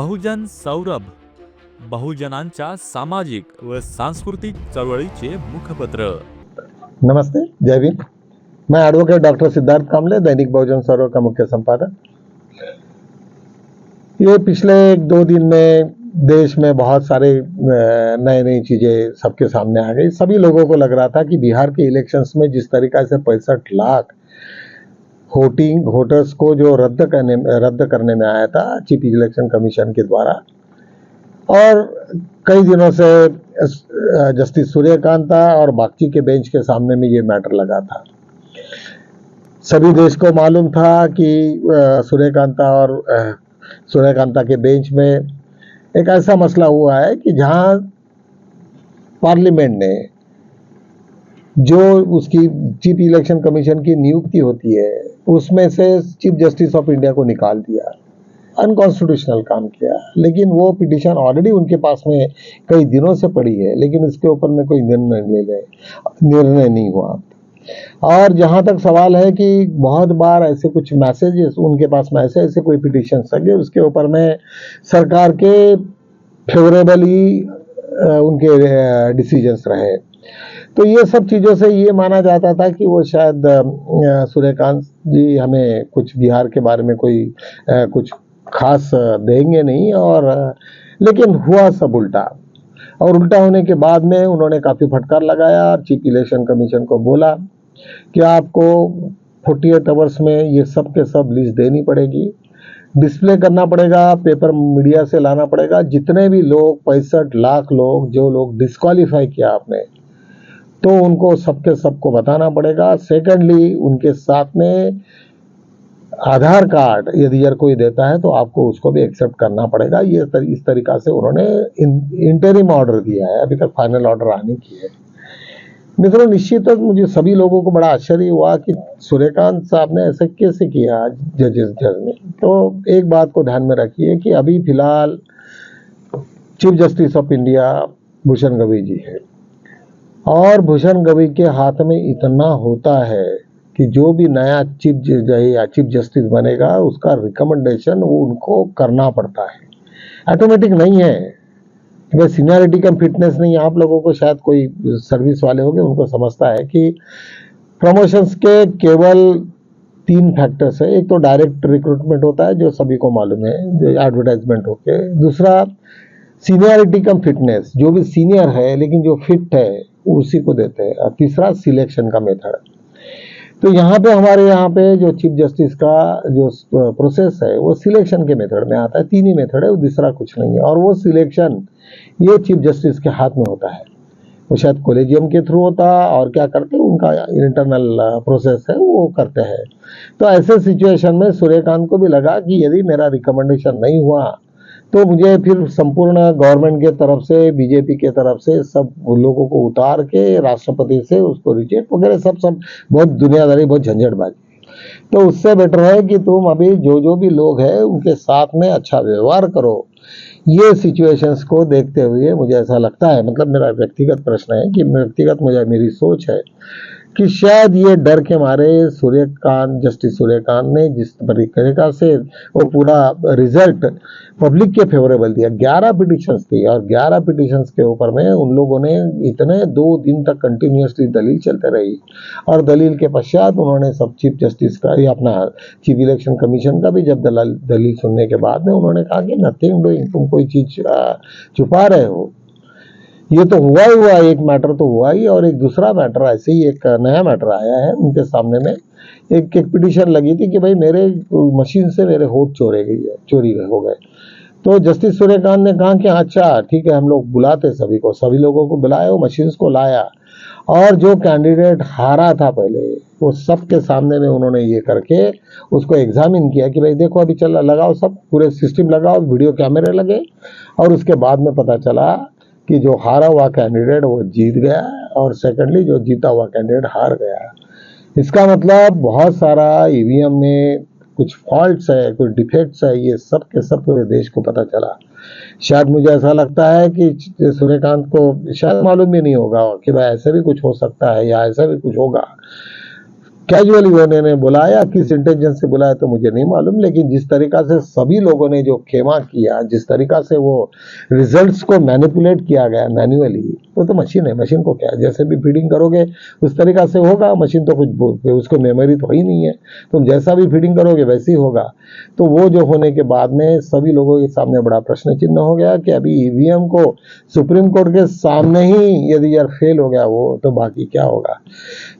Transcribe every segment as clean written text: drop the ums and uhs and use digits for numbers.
बहुजन सौरभ, बहुजनांच्या सामाजिक व सांस्कृतिक चळवळीचे मुखपत्र। नमस्ते, जय भीम। मैं एडवोकेट डॉक्टर सिद्धार्थ कामले, दैनिक बहुजन सौरभ का मुख्य संपादक। ये पिछले 1-2 दिन में देश में बहुत सारे नई नई चीजें सबके सामने आ गई। सभी लोगों को लग रहा था कि बिहार के इलेक्शंस में जिस तरीका से 65 लाख वोटर्स को जो रद्द करने में आया था चीफ इलेक्शन कमीशन के द्वारा, और कई दिनों से जस्टिस सूर्यकांता और बागची के बेंच के सामने में ये मैटर लगा था। सभी देश को मालूम था कि सूर्यकांता के बेंच में एक ऐसा मसला हुआ है कि जहां पार्लियामेंट ने जो उसकी चीफ इलेक्शन कमीशन की नियुक्ति होती है उसमें से चीफ जस्टिस ऑफ इंडिया को निकाल दिया, अनकॉन्स्टिट्यूशनल काम किया। लेकिन वो पिटीशन ऑलरेडी उनके पास में कई दिनों से पड़ी है, लेकिन इसके ऊपर में कोई निर्णय नहीं हुआ। और जहां तक सवाल है कि बहुत बार ऐसे कुछ मैसेजेस उनके पास में ऐसे कोई पिटीशन लगे, उसके ऊपर में सरकार के फेवरेबली उनके डिसीजंस रहे। तो ये सब चीजों से ये माना जाता था कि वो शायद सूर्यकांत जी हमें कुछ बिहार के बारे में कोई कुछ खास देंगे नहीं, और लेकिन हुआ सब उल्टा। और उल्टा होने के बाद में उन्होंने काफी फटकार लगाया। चीफ इलेक्शन कमीशन को बोला कि आपको 48 आवर्स में ये सब के सब लिस्ट देनी पड़ेगी, डिस्प्ले करना पड़ेगा, पेपर मीडिया से लाना पड़ेगा। जितने भी लोग 65 लाख लोग जो लोग डिस्क्वालीफाई किया आपने, तो उनको सबके सबको बताना पड़ेगा। सेकेंडली, उनके साथ में आधार कार्ड यदि यार कोई देता है तो आपको उसको भी एक्सेप्ट करना पड़ेगा। ये इस तरीका से उन्होंने इंटरिम ऑर्डर दिया है, अभी तक फाइनल ऑर्डर आने की है। मित्रों, निश्चित मुझे सभी लोगों को बड़ा आश्चर्य हुआ कि सूर्यकांत साहब ने ऐसा कैसे किया जज ने। तो एक बात को ध्यान में रखिए कि अभी फिलहाल chief justice of India Bhushan Gavai ji है, और भूषण गवई के हाथ में इतना होता है कि जो भी नया चीफ जस्टिस बनेगा उसका रिकमेंडेशन वो उनको करना पड़ता है, ऑटोमेटिक नहीं है। वह सीनियरिटी का फिटनेस नहीं। आप लोगों को शायद कोई सर्विस वाले होंगे, उनको समझता है कि प्रमोशंस के केवल 3 फैक्टर्स है। एक तो डायरेक्ट रिक्रूटमेंट होता है जो सभी को मालूम है, जो एडवर्टाइजमेंट होके। दूसरा सीनियरिटी कम फिटनेस, जो भी सीनियर है लेकिन जो फिट है उसी को देते हैं। और तीसरा सिलेक्शन का मेथड। तो यहाँ पे हमारे यहाँ पे जो चीफ जस्टिस का जो प्रोसेस है वो सिलेक्शन के मेथड में आता है। 3 ही मेथड है, वो दूसरा कुछ नहीं है। और वो सिलेक्शन ये चीफ जस्टिस के हाथ में होता है। वो शायद कॉलेजियम के थ्रू होता, और क्या करते हैं उनका इंटरनल प्रोसेस है वो करते हैं। तो ऐसे सिचुएशन में सूर्यकांत को भी लगा कि यदि मेरा रिकमेंडेशन नहीं हुआ तो मुझे फिर संपूर्ण गवर्नमेंट के तरफ से, बीजेपी के तरफ से सब लोगों को उतार के राष्ट्रपति से उसको रिजेक्ट वगैरह सब बहुत दुनियादारी, बहुत झंझटबाजी। तो उससे बेटर है कि तुम अभी जो भी लोग हैं उनके साथ में अच्छा व्यवहार करो। ये सिचुएशंस को देखते हुए मुझे ऐसा लगता है, मतलब मेरा व्यक्तिगत प्रश्न है कि मेरी सोच है कि शायद ये डर के मारे जस्टिस सूर्यकांत ने जिस तरीका से वो पूरा रिजल्ट पब्लिक के फेवरेबल दिया, 11 पिटिशंस थी, और 11 पिटिशंस के ऊपर में उन लोगों ने इतने 2 दिन तक कंटिन्यूसली दलील चलते रही। और दलील के पश्चात उन्होंने सब चीफ जस्टिस का ही, अपना चीफ इलेक्शन कमीशन का भी जब दलील सुनने के बाद में उन्होंने कहा कि नथिंग डूइंग, तुम कोई चीज छुपा रहे हो। ये तो हुआ, एक मैटर तो हुआ ही, और एक दूसरा मैटर ऐसे ही एक नया मैटर आया है उनके सामने में। एक पिटीशन लगी थी कि भाई मेरे मशीन से मेरे वोट चोरी हो गए। तो जस्टिस सूर्यकांत ने कहा कि अच्छा ठीक है, हम लोग बुलाते सभी लोगों को बुलाया, वो मशीन्स को लाया, और जो कैंडिडेट हारा था पहले वो सबके सामने में उन्होंने ये करके उसको एग्जामिन किया कि भाई देखो अभी चल लगाओ, सब पूरे सिस्टम लगाओ, वीडियो कैमरे लगे। और उसके बाद में पता चला कि जो हारा हुआ कैंडिडेट वो जीत गया, और सेकेंडली जो जीता हुआ कैंडिडेट हार गया। इसका मतलब बहुत सारा ईवीएम में कुछ फॉल्ट्स है, कुछ डिफेक्ट्स है, ये सब के सब पूरे देश को पता चला। शायद मुझे ऐसा लगता है कि सूर्यकांत को शायद मालूम भी नहीं होगा कि भाई ऐसे भी कुछ हो सकता है या ऐसा भी कुछ होगा। कैजुअली उन्होंने बुलाया, किस इंटेंशन से बुलाया तो मुझे नहीं मालूम, लेकिन जिस तरीका से सभी लोगों ने जो खेमा किया, जिस तरीका से वो रिजल्ट्स को मैनिपुलेट किया गया मैन्युअली, वो तो मशीन है, मशीन को क्या, जैसे भी फीडिंग करोगे उस तरीका से होगा। मशीन तो कुछ उसको मेमोरी तो ही नहीं है, तुम जैसा भी फीडिंग करोगे वैसे ही होगा। तो वो जो होने के बाद में सभी लोगों के सामने बड़ा प्रश्न चिन्ह हो गया कि अभी ईवीएम को सुप्रीम कोर्ट के सामने ही यदि यार फेल हो गया वो, तो बाकी क्या होगा।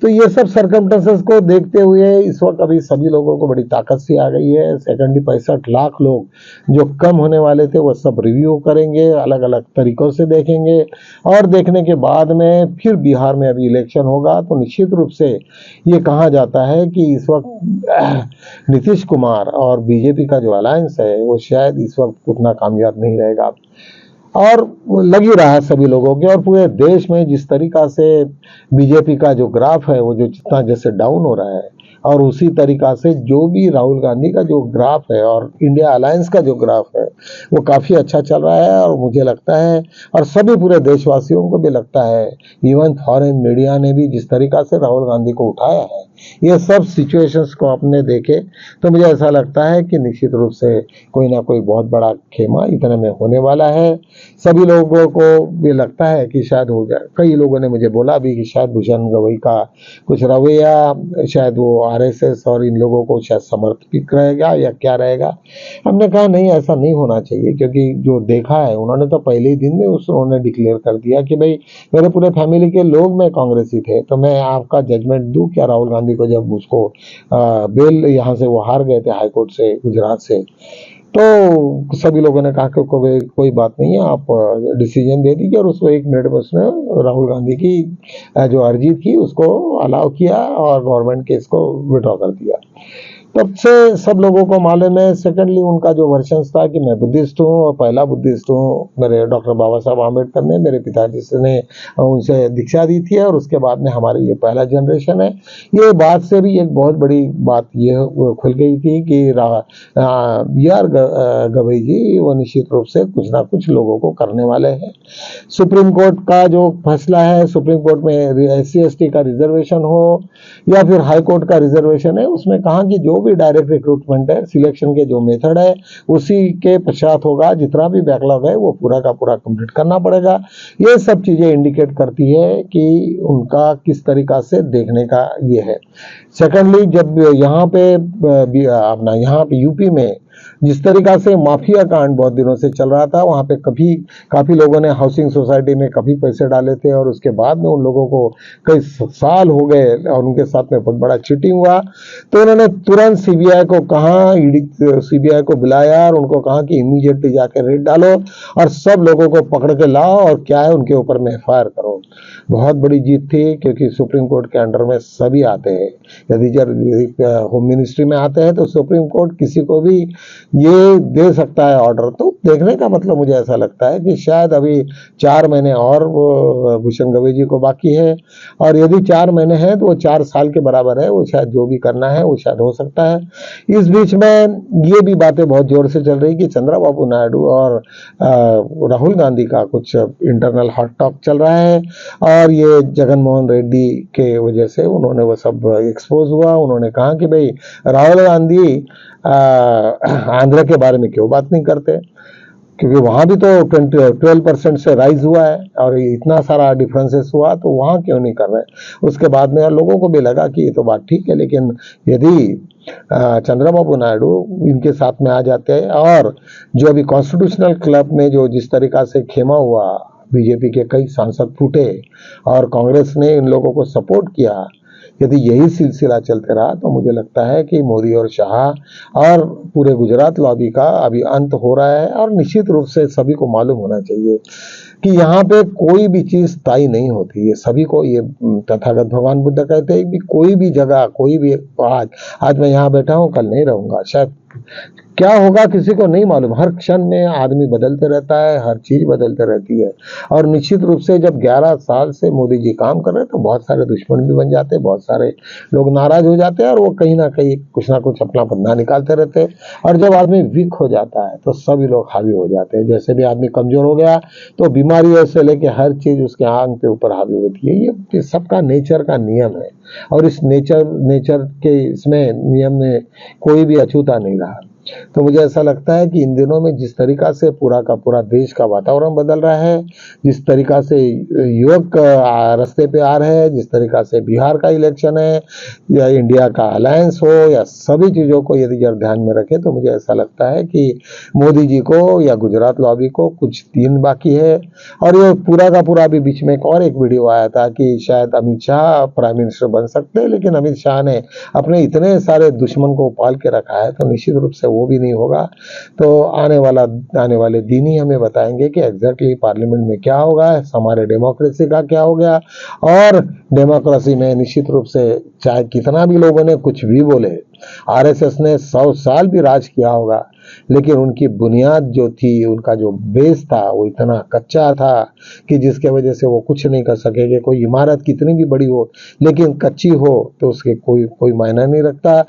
तो ये सब सर्कमस्टेंसेस को देखते हुए इस वक्त अभी सभी लोगों को बड़ी ताकत सी आ गई है। सेकेंडली 65 लाख लोग जो कम होने वाले थे वो सब रिव्यू करेंगे, अलग अलग तरीकों से देखेंगे, और देखने के बाद में फिर बिहार में अभी इलेक्शन होगा। तो निश्चित रूप से ये कहा जाता है कि इस वक्त नीतीश कुमार और बीजेपी का जो अलायंस है वो शायद इस वक्त उतना कामयाब नहीं रहेगा, और लग ही रहा है सभी लोगों के। और पूरे देश में जिस तरीका से बीजेपी का जो ग्राफ है वो जो जितना जैसे डाउन हो रहा है, और उसी तरीका से जो भी राहुल गांधी का जो ग्राफ है और इंडिया अलायंस का जो ग्राफ है वो काफ़ी अच्छा चल रहा है। और मुझे लगता है, और सभी पूरे देशवासियों को भी लगता है, इवन फॉरेन मीडिया ने भी जिस तरीका से राहुल गांधी को उठाया है, ये सब सिचुएशंस को आपने देखे तो मुझे ऐसा लगता है कि निश्चित रूप से कोई ना कोई बहुत बड़ा खेमा इतने में होने वाला है। सभी लोगों को भी लगता है कि शायद हो जाए। कई लोगों ने मुझे बोला भी कि शायद भूषण गवई का कुछ रवैया, शायद वो आरएसएस और इन लोगों को शायद समर्पित रहेगा या क्या रहेगा। हमने कहा नहीं, ऐसा नहीं होना चाहिए, क्योंकि जो देखा है उन्होंने तो पहले ही दिन में उन्होंने डिक्लेयर कर दिया कि भाई मेरे पूरे फैमिली के लोग में कांग्रेसी थे, तो मैं आपका जजमेंट दूं क्या राहुल गांधी को, जब उसको बेल यहाँ से वो हार गए थे हाईकोर्ट से, गुजरात से। तो सभी लोगों ने कहा कि कोई बात नहीं है, आप डिसीजन दे दीजिए। और उसको 1 मिनट में उसने राहुल गांधी की जो अर्जी थी उसको अलाउ किया और गवर्नमेंट के इसको विड्रॉ कर दिया। तब से सब लोगों को मालूम है। सेकेंडली उनका जो वर्शन था कि मैं बुद्धिस्ट हूँ और पहला बुद्धिस्ट हूँ, मेरे डॉक्टर बाबा साहब आम्बेडकर ने, मेरे पिताजी से ने उनसे दीक्षा दी थी, और उसके बाद में हमारी ये पहला जनरेशन है। ये बात से भी एक बहुत बड़ी बात ये खुल गई थी कि यार गवई जी वो निश्चित रूप से कुछ ना कुछ लोगों को करने वाले हैं। सुप्रीम कोर्ट का जो फैसला है, सुप्रीम कोर्ट में SC/ST का रिजर्वेशन हो या फिर हाई कोर्ट का रिजर्वेशन है, उसमें कहा कि जो भी डायरेक्ट रिक्रूटमेंट है, सिलेक्शन के जो मेथड है उसी के पश्चात होगा, जितना भी बैकलॉग है वो पूरा का पूरा कंप्लीट करना पड़ेगा। ये सब चीजें इंडिकेट करती है कि उनका किस तरीका से देखने का ये है। सेकेंडली जब यहाँ पे अपना यहाँ पे यूपी में जिस तरीका से माफिया कांड बहुत दिनों से चल रहा था, वहाँ पे काफी लोगों ने हाउसिंग सोसाइटी में काफी पैसे डाले थे, और उसके बाद में उन लोगों को कई साल हो गए और उनके साथ में बहुत बड़ा चीटिंग हुआ। तो उन्होंने तुरंत सीबीआई को कहा, सीबीआई को बुलाया और उनको कहा कि इमीडिएटली जाकर रेड डालो और सब लोगों को पकड़ के लाओ और क्या है उनके ऊपर में FIR करो। बहुत बड़ी जीत थी, क्योंकि सुप्रीम कोर्ट के अंडर में सभी आते हैं। यदि होम मिनिस्ट्री में आते हैं तो सुप्रीम कोर्ट किसी को भी ये दे सकता है ऑर्डर। तो देखने का मतलब मुझे ऐसा लगता है कि शायद अभी 4 महीने और भूषण गवई जी को बाकी है, और यदि 4 महीने हैं तो वो 4 साल के बराबर है। वो शायद जो भी करना है वो शायद हो सकता है। इस बीच में ये भी बातें बहुत जोर से चल रही कि चंद्रबाबू नायडू और राहुल गांधी का कुछ इंटरनल हॉट टॉक चल रहा है, और ये जगन मोहन रेड्डी के वजह से उन्होंने वो सब एक्सपोज हुआ। उन्होंने कहा कि भाई राहुल गांधी आंध्र के बारे में क्यों बात नहीं करते, क्योंकि वहां भी तो 12% से राइज हुआ है और इतना सारा डिफरेंसेस हुआ, तो वहां क्यों नहीं कर रहे। उसके बाद में लोगों को भी लगा कि ये तो बात ठीक है, लेकिन यदि चंद्रबाबू नायडू इनके साथ में आ जाते हैं, और जो अभी कॉन्स्टिट्यूशनल क्लब में जो जिस तरीका से खेमा हुआ, बीजेपी के कई सांसद फूटे और कांग्रेस ने इन लोगों को सपोर्ट किया, यदि यही सिलसिला चलते रहा तो मुझे लगता है कि मोदी और शाह और पूरे गुजरात लॉबी का अभी अंत हो रहा है। और निश्चित रूप से सभी को मालूम होना चाहिए कि यहाँ पे कोई भी चीज तय नहीं होती है। सभी को ये तथागत भगवान बुद्ध कहते हैं कि कोई भी जगह, कोई भी आज मैं यहाँ बैठा हूँ, कल नहीं रहूंगा, शायद क्या होगा किसी को नहीं मालूम। हर क्षण में आदमी बदलते रहता है, हर चीज बदलते रहती है। और निश्चित रूप से जब 11 साल से मोदी जी काम कर रहे हैं तो बहुत सारे दुश्मन भी बन जाते हैं, बहुत सारे लोग नाराज हो जाते हैं और वो कहीं ना कहीं कुछ ना कुछ अपना बदला निकालते रहते हैं। और जब आदमी वीक हो जाता है तो सभी लोग हावी हो जाते हैं। जैसे भी आदमी कमजोर हो गया तो बीमारियों से लेके हर चीज उसके आंग के ऊपर हावी होती है। ये सबका नेचर का नियम है और इस नेचर के इसमें नियम में कोई भी अछूता नहीं रहा। तो मुझे ऐसा लगता है कि इन दिनों में जिस तरीका से पूरा का पूरा देश का वातावरण बदल रहा है, जिस तरीका से युवक रास्ते पे आ रहे हैं, जिस तरीका से बिहार का इलेक्शन है या इंडिया का अलायंस हो या सभी चीजों को यदि जब ध्यान में रखें तो मुझे ऐसा लगता है कि मोदी जी को या गुजरात लॉबी को कुछ दिन बाकी है। और ये पूरा का पूरा अभी बीच में एक वीडियो आया था कि शायद अमित शाह प्राइम मिनिस्टर बन सकते हैं, लेकिन अमित शाह ने अपने इतने सारे दुश्मन को पाल के रखा है तो निश्चित रूप से वो भी नहीं होगा। तो आने वाले दिन ही हमें बताएंगे कि एग्जैक्टली पार्लियामेंट में क्या होगा, हमारे डेमोक्रेसी का क्या हो गया। और डेमोक्रेसी में निश्चित रूप से चाहे कितना भी लोगों ने कुछ भी बोले, आरएसएस ने 100 साल भी राज किया होगा, लेकिन उनकी बुनियाद जो थी, उनका जो बेस था वो इतना कच्चा था कि जिसके वजह से वो कुछ नहीं कर सकेंगे। कोई इमारत कितनी भी बड़ी हो लेकिन कच्ची हो तो उसके कोई मायना नहीं रखता।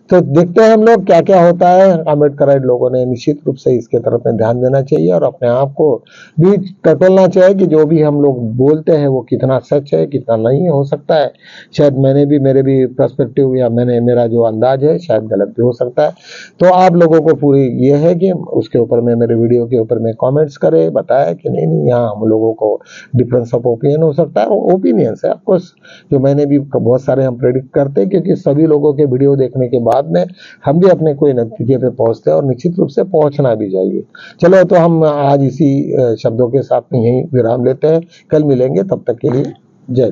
तो देखते हैं हम लोग क्या क्या होता है। अम्बेडकराइट लोगों ने निश्चित रूप से इसके तरफ में ध्यान देना चाहिए और अपने आप को भी टटोलना चाहिए कि जो भी हम लोग बोलते हैं वो कितना सच है, कितना नहीं हो सकता है। शायद मेरे भी पर्सपेक्टिव या मेरा जो अंदाज है शायद गलत भी हो सकता है। तो आप लोगों को पूरी ये है कि उसके ऊपर में मेरे वीडियो के ऊपर में कमेंट्स करें, बताया कि नहीं यहाँ हम लोगों को डिफरेंस ऑफ ओपिनियन हो सकता है। ओपिनियंस है ऑफकोर्स, जो मैंने भी बहुत सारे हम प्रेडिक्ट करते हैं, क्योंकि सभी लोगों के वीडियो देखने के बाद में हम भी अपने कोई नतीजे पे पहुंचते हैं और निश्चित रूप से पहुंचना भी चाहिए। चलो तो हम आज इसी शब्दों के साथ में यही विराम लेते हैं, कल मिलेंगे, तब तक के लिए जय।